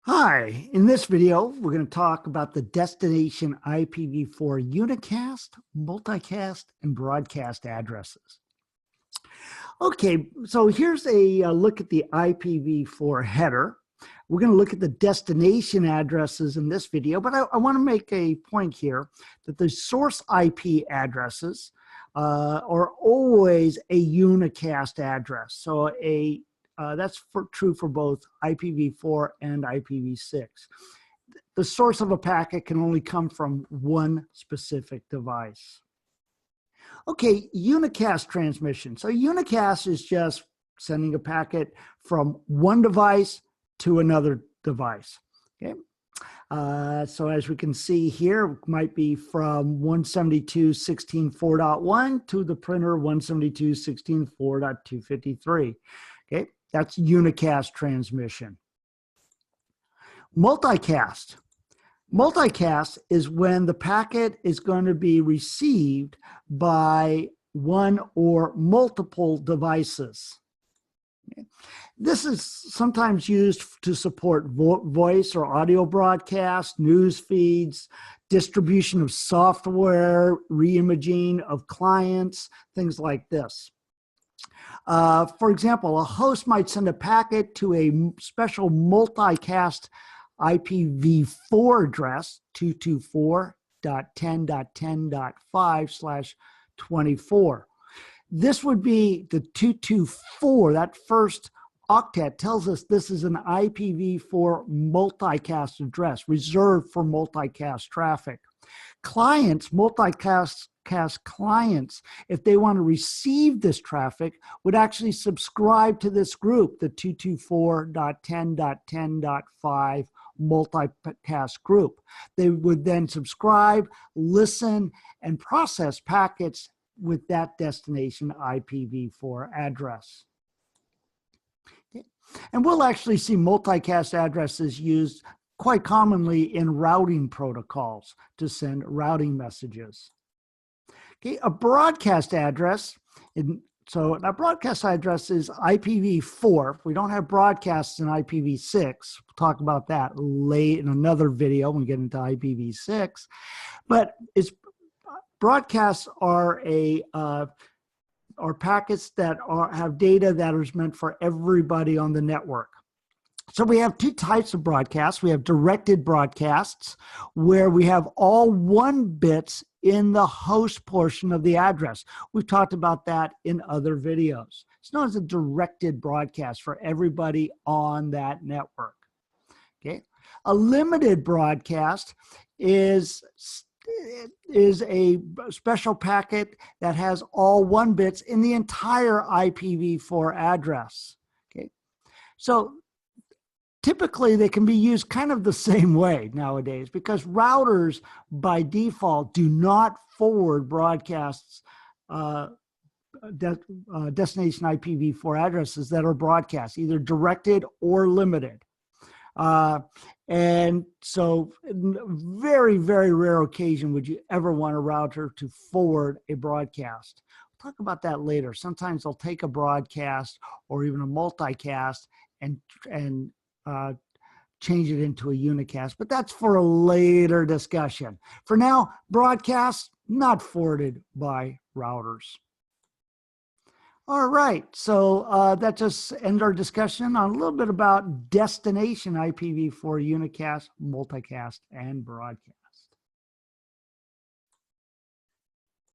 Hi, in this video, we're going to talk about the destination IPv4 unicast, multicast, and broadcast addresses. Okay, so here's a look at the IPv4 header. We're going to look at the destination addresses in this video, but I want to make a point here that the source IP addresses are always a unicast address. So that's true for both IPv4 and IPv6. The source of a packet can only come from one specific device. Okay, unicast transmission. So unicast is just sending a packet from one device to another device. Okay. So as we can see here, it might be from 172.16.4.1 to the printer 172.16.4.253. Okay, that's unicast transmission. Multicast. Multicast is when the packet is going to be received by one or multiple devices. Okay. This is sometimes used to support voice or audio broadcast, news feeds, distribution of software, reimaging of clients, things like this. For example, a host might send a packet to a special multicast IPv4 address, 224.10.10.5/24. This would be the 224, that first octet tells us this is an IPv4 multicast address reserved for multicast traffic. Clients, multicast clients, if they want to receive this traffic, would actually subscribe to this group, the 224.10.10.5 multicast group. They would then subscribe, listen, and process packets with that destination IPv4 address. Okay. And we'll actually see multicast addresses used quite commonly in routing protocols to send routing messages. Okay, a broadcast address, so a broadcast address is IPv4. We don't have broadcasts in IPv6. We'll talk about that late in another video when we get into IPv6. But broadcasts are packets that have data that is meant for everybody on the network. So we have two types of broadcasts. We have directed broadcasts, where we have all 1 bits in the host portion of the address. We've talked about that in other videos. It's known as a directed broadcast for everybody on that network. Okay. A limited broadcast is a special packet that has all 1 bits in the entire IPv4 address. Okay. So typically, they can be used kind of the same way nowadays because routers, by default, do not forward broadcasts, destination IPv4 addresses that are broadcast, either directed or limited. And so, very, very rare occasion would you ever want a router to forward a broadcast. We'll talk about that later. Sometimes they'll take a broadcast or even a multicast and change it into a unicast, but that's for a later discussion. For now, broadcasts not forwarded by routers. All right, so that just ends our discussion on a little bit about destination IPv4 unicast, multicast, and broadcast.